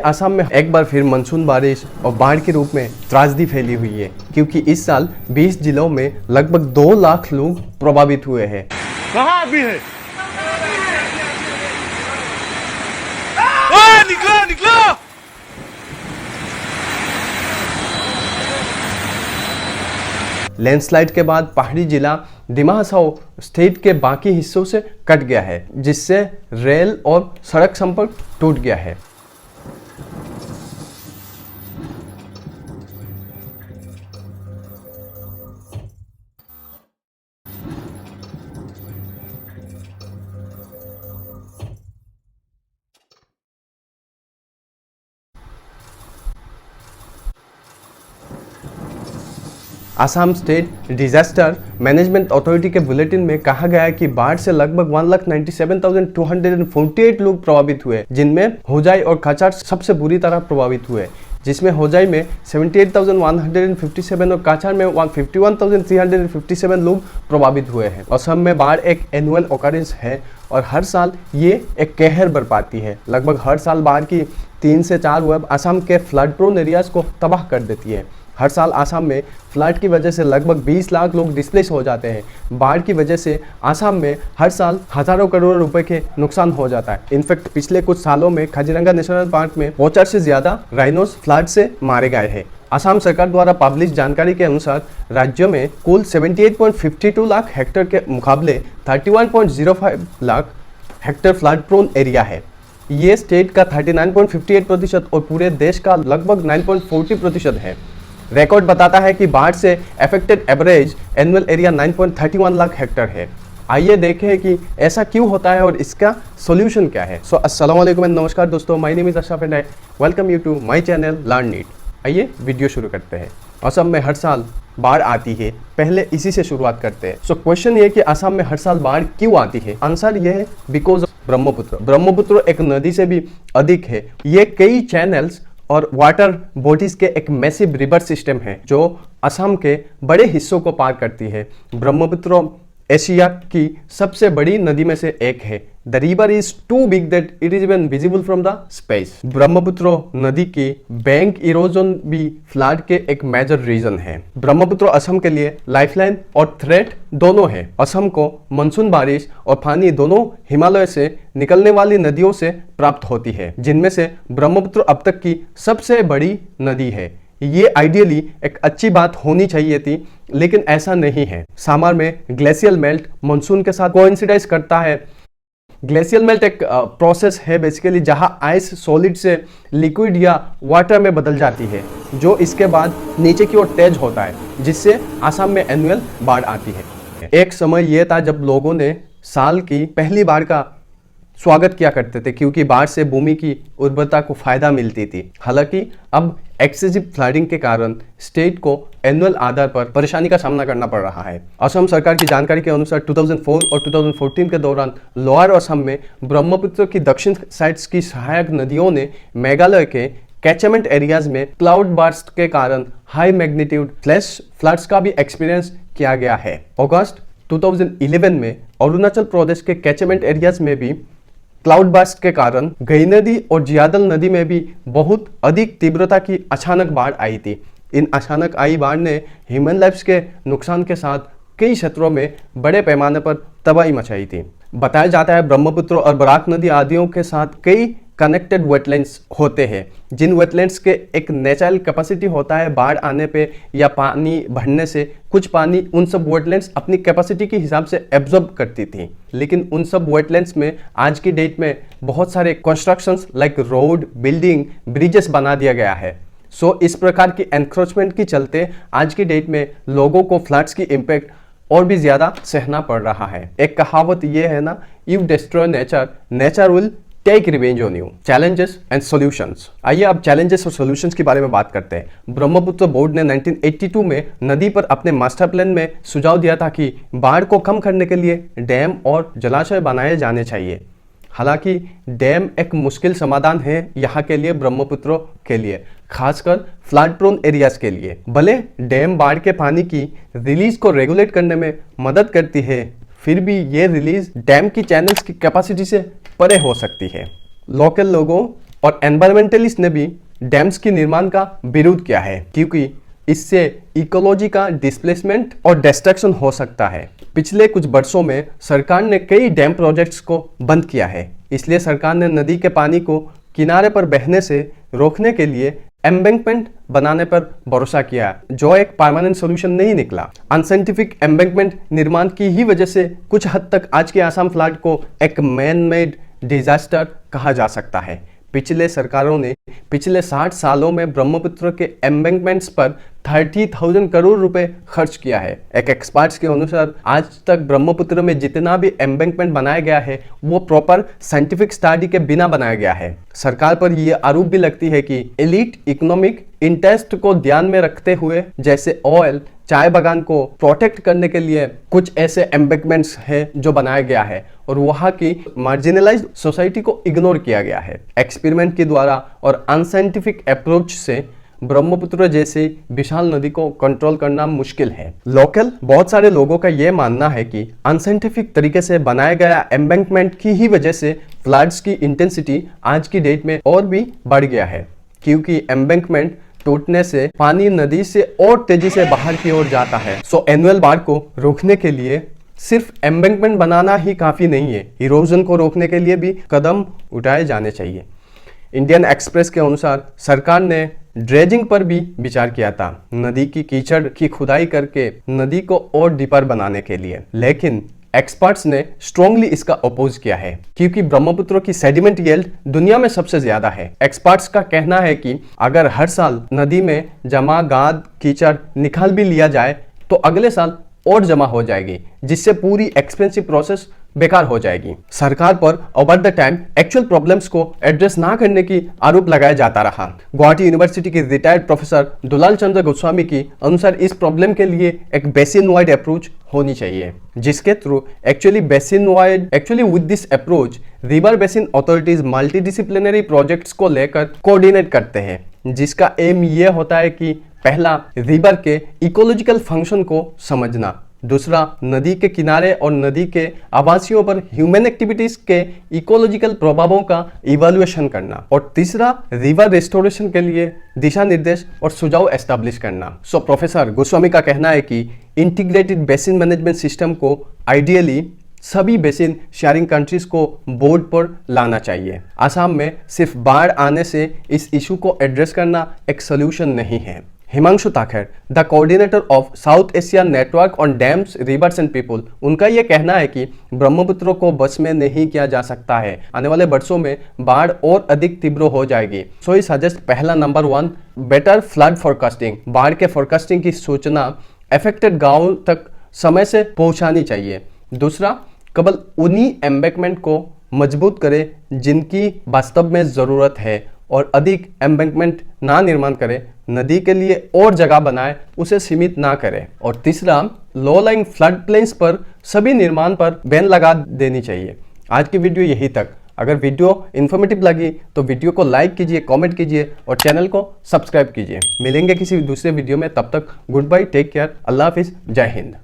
असम में एक बार फिर मानसून बारिश और बाढ़ के रूप में त्रासदी फैली हुई है, क्योंकि इस साल 20 जिलों में लगभग 2 लाख लोग प्रभावित हुए हैं। कहाँ अभी है? ओए, निकलो निकलो! लैंडस्लाइड के बाद पहाड़ी जिला दिमा हसाओ स्टेट के बाकी हिस्सों से कट गया है, जिससे रेल और सड़क संपर्क टूट गया है। Assam state disaster management authority के बुलेटिन में कहा गया है कि बाढ़ से लगभग 1,97,248 लोग प्रभावित हुए, जिनमें होजाई और काचार सबसे बुरी तरह प्रभावित हुए, जिसमें होजाई में 78,157 और काचार में 51,357 लोग प्रभावित हुए हैं। असम में बाढ़ एक एनुअल ऑकरेंस है और हर साल ये एक कहर बरपाती है। लगभग हर साल बाढ़ की 3 से 4 वेव असम के फ्लड प्रोन एरियाज को तबाह कर देती है। हर साल आसाम में फ्लड की वजह से लगभग 20 लाख लोग डिस्प्लेस हो जाते हैं। बाढ़ की वजह से आसाम में हर साल हजारों करोड़ रुपए के नुकसान हो जाता है। इनफैक्ट पिछले कुछ सालों में काजीरंगा नेशनल पार्क में 50 से ज्यादा राइनोस फ्लड से मारे गए हैं। आसाम सरकार द्वारा पब्लिश जानकारी के अनुसार राज्य में कुल 78.52 लाख हेक्टेयर के मुकाबले 31.05 lakh hectare flood prone area है। ये स्टेट का 39.58% और पूरे देश का लगभग 9.40% है। रिकॉर्ड बताता है कि बाढ़ से affected average annual area 9.31 lakh hectare है। आइए देखें कि ऐसा क्यों होता है और इसका सॉल्यूशन क्या है। अस्सलाम वालेकुम एंड नमस्कार दोस्तों, my name is Ashraf and I welcome you to my channel learn NEET. आइए वीडियो शुरू करते हैं। असम में हर साल बाढ़ आती है, पहले इसी से शुरुआत करते हैं। क्वेश्चन ये कि असम में हर साल बाढ़ क्यों आती है। आंसर ये है बिकॉज ब्रह्मपुत्र एक नदी से भी अधिक है। ये कई चैनल्स और वाटर बॉडीज के एक मैसिव रिवर सिस्टम है जो असम के बड़े हिस्सों को पार करती है। ब्रह्मपुत्र एशिया की सबसे बड़ी नदी में से एक है। The river is too big that it is even visible from the space. Brahmaputra नदी की बैंक इरोजन भी फ्लड के एक मेजर रीजन है। ब्रह्मपुत्र असम के लिए लाइफलाइन और थ्रेट दोनों है। असम को मानसून बारिश और पानी दोनों हिमालय से निकलने वाली नदियों से प्राप्त होती है, जिनमें से ब्रह्मपुत्र अब तक की सबसे बड़ी नदी है। ये आइडियली एक अच्छी बात होनी चाहिए थी, लेकिन ऐसा नहीं है। समर में ग्लेशियल मेल्ट मानसून के साथ कोइंसिडाइज करता है। ग्लेशियल मेल्ट एक प्रोसेस है बेसिकली जहां आइस सॉलिड से लिक्विड या वाटर में बदल जाती है, जो इसके बाद नीचे की ओर तेज होता है, जिससे असम में एनुअल बाढ़ आती है। एक समय यह था जब लोगों ने साल की पहली बाढ़ का स्वागत किया करते थे, क्योंकि बाढ़ से भूमि की उर्वरता को फायदा मिलती थी। हालांकि अब एक्सेसिव फ्लडिंग के कारण स्टेट को एनुअल आधार पर परेशानी का सामना करना पड़ रहा है। असम सरकार की जानकारी के अनुसार 2004 और 2014 के दौरान लोअर असम में ब्रह्मपुत्र की दक्षिण साइड्स की सहायक नदियों ने मेघालय के कैचमेंट एरियाज में क्लाउड बर्स्ट के कारण हाई मैग्नीट्यूड फ्लैश फ्लड्स का भी एक्सपीरियंस किया गया है। अगस्त 2011 में अरुणाचल प्रदेश के कैचमेंट एरियाज में भी क्लाउड बर्स्ट के कारण गई नदी और जियादल नदी में भी बहुत अधिक तीव्रता की अचानक बाढ़ आई थी। इन अचानक आई बाढ़ ने ह्यूमन लाइफ्स के नुकसान के साथ कई क्षेत्रों में बड़े पैमाने पर तबाही मचाई थी। बताया जाता है ब्रह्मपुत्र और बराक नदी आदियों के साथ कई कनेक्टेड वेटलैंड्स होते हैं, जिन वेटलैंड्स के एक नेचुरल कैपेसिटी होता है बाढ़ आने पे या पानी बढ़ने से कुछ पानी उन सब वेटलैंड्स अपनी कैपेसिटी के हिसाब से एब्जॉर्ब करती थी। लेकिन उन सब वेटलैंड्स में आज की डेट में बहुत सारे constructions like road, building, bridges बना दिया गया है। इस प्रकार की एनक्रोचमेंट के चलते आज की डेट में लोगों को फ्लड्स की इम्पैक्ट और भी ज्यादा सहना पड़ रहा है। एक कहावत ये है ना, you destroy nature, nature will take revenge on you. Challenges and solutions. आइए अब चैलेंजेस और सॉल्यूशंस के बारे में बात करते हैं। ब्रह्मपुत्र बोर्ड ने 1982 में नदी पर अपने मास्टर प्लान में सुझाव दिया था कि बाढ़ को कम करने के लिए डैम और जलाशय बनाए जाने चाहिए। हालांकि डैम एक मुश्किल समाधान है यहाँ के लिए, ब्रह्मपुत्र के लिए, खासकर फ्लड प्रोन एरियाज के लिए। भले डैम बाढ़ के पानी की रिलीज को रेगुलेट करने में मदद करती है, फिर भी ये रिलीज डैम की चैनल्स की कैपेसिटी से परे हो सकती है। लोकल लोगों और एनवायरमेंटलिस्ट ने भी डैम्स के निर्माण का विरोध किया है, क्योंकि इससे इकोलॉजी का डिस्प्लेसमेंट और डिस्ट्रक्शन हो सकता है। पिछले कुछ वर्षों में सरकार ने कई डैम प्रोजेक्ट्स को बंद किया है, इसलिए सरकार ने नदी के पानी को किनारे पर बहने से रोकने के लिए एम्बैंकमेंट बनाने पर भरोसा किया, जो एक परमानेंट सॉल्यूशन नहीं निकला। अनसाइंटिफिक एम्बैंकमेंट निर्माण की ही वजह से कुछ हद तक आज के आसाम फ्लड को एक मैन मेड डिजास्टर कहा जा सकता है। पिछले सरकारों ने पिछले 60 सालों में ब्रह्मपुत्र के एम्बैंकमेंट्स पर 30,000 करोड़ रुपए खर्च किया है। एक एक्सपर्ट्स के अनुसार आज तक ब्रह्मपुत्र में जितना भी एम्बैंकमेंट बनाया गया है वो प्रॉपर साइंटिफिक स्टडी के बिना बनाया गया है। सरकार पर यह आरोप भी लगती है कि एलिट इकोनॉमिक इंटरेस्ट को ध्यान में रखते हुए, जैसे ऑयल, चाय बागान को प्रोटेक्ट करने के लिए कुछ ऐसे एम्बैंकमेंट्स हैं जो बनाया गया है और वहां की मार्जिनलाइज्ड सोसाइटी को इग्नोर किया गया है। एक्सपेरिमेंट के द्वारा और अनसाइंटिफिक अप्रोच से ब्रह्मपुत्र जैसे विशाल नदी को कंट्रोल करना मुश्किल है। लोकल बहुत सारे लोगों का यह मानना है कि अनसाइंटिफिक तरीके से बनाया गया एम्बैंकमेंट की ही वजह से फ्लड्स की इंटेंसिटी आज की डेट में और भी बढ़ गया है, क्योंकि एम्बैंकमेंट टूटने से पानी नदी से और तेजी से बाहर की ओर जाता है। सो एनुअल बाढ़ को रोकने के लिए सिर्फ एम्बैंकमेंट बनाना ही काफी नहीं है, इरोजन को रोकने के लिए भी कदम उठाए जाने चाहिए। इंडियन एक्सप्रेस के अनुसार सरकार ने ड्रेजिंग पर भी विचार किया था, नदी की कीचड़ की खुदाई करके नदी को और डीपर बनाने के लिए, लेकिन एक्सपर्ट्स ने स्ट्रांगली इसका अपोज किया है, क्योंकि ब्रह्मपुत्र की सेडिमेंट यील्ड दुनिया में सबसे ज्यादा है। एक्सपर्ट्स का कहना है कि अगर हर साल नदी में जमा गाद कीचड़ निकाल भी लिया जाए तो अगले साल और जमा हो जाएगी, जिससे पूरी एक्सपेंसिव प्रोसेस बेकार हो जाएगी। सरकार पर over the time actual problems को एड्रेस ना करने की आरोप लगाया जाता रहा। गुवाहाटी यूनिवर्सिटी के रिटायर्ड प्रोफेसर दुलाल चंद्र गोस्वामी की अनुसार इस प्रॉब्लम के लिए एक बेसिन वाइड अप्रोच होनी चाहिए, जिसके through actually with this approach river basin authorities multidisciplinary projects को लेकर कोऑर्डिनेट करते हैं, जिसका एम ये होता है कि पहला, रिवर के इकोलॉजिकल फंक्शन को समझना, दूसरा, नदी के किनारे और नदी के आवासियों पर ह्यूमन एक्टिविटीज के इकोलॉजिकल प्रभावों का इवैल्यूएशन करना, और तीसरा, रिवर रेस्टोरेशन के लिए दिशा निर्देश और सुझाव एस्टैब्लिश करना। सो प्रोफेसर गोस्वामी का कहना है कि इंटीग्रेटेड बेसिन मैनेजमेंट सिस्टम को आइडियली सभी बेसिन शेयरिंग कंट्रीज को बोर्ड पर लाना चाहिए। असम में सिर्फ बाढ़ आने से इस इशू को एड्रेस करना एक सोल्यूशन नहीं है। Himanshu Thakkar, the coordinator of South Asia network on dams, rivers and people, उनका यह कहना है कि ब्रह्मपुत्र को बस में नहीं किया जा सकता है, आने वाले वर्षों में बाढ़ और अधिक तीव्र हो जाएगी। सो ही सजेस्ट पहला नंबर 1, बेटर फ्लड फोरकास्टिंग, बाढ़ के फोरकास्टिंग की सूचना अफेक्टेड गाँव तक समय से पहुंचानी चाहिए। दूसरा, केवल उन्हीं एम्बैंकमेंट को मजबूत करें जिनकी वास्तव में ज़रूरत है और अधिक एम्बैंकमेंट ना निर्माण करें, नदी के लिए और जगह बनाए, उसे सीमित ना करें। और तीसरा, लो लाइंग फ्लड प्लेन्स पर सभी निर्माण पर बैन लगा देनी चाहिए। आज की वीडियो यही तक। अगर वीडियो इन्फॉर्मेटिव लगी तो वीडियो को लाइक कीजिए, कमेंट कीजिए और चैनल को सब्सक्राइब कीजिए। मिलेंगे किसी दूसरे वीडियो में, तब तक गुड बाय, टेक केयर, अल्लाह हाफिज़, जय हिंद।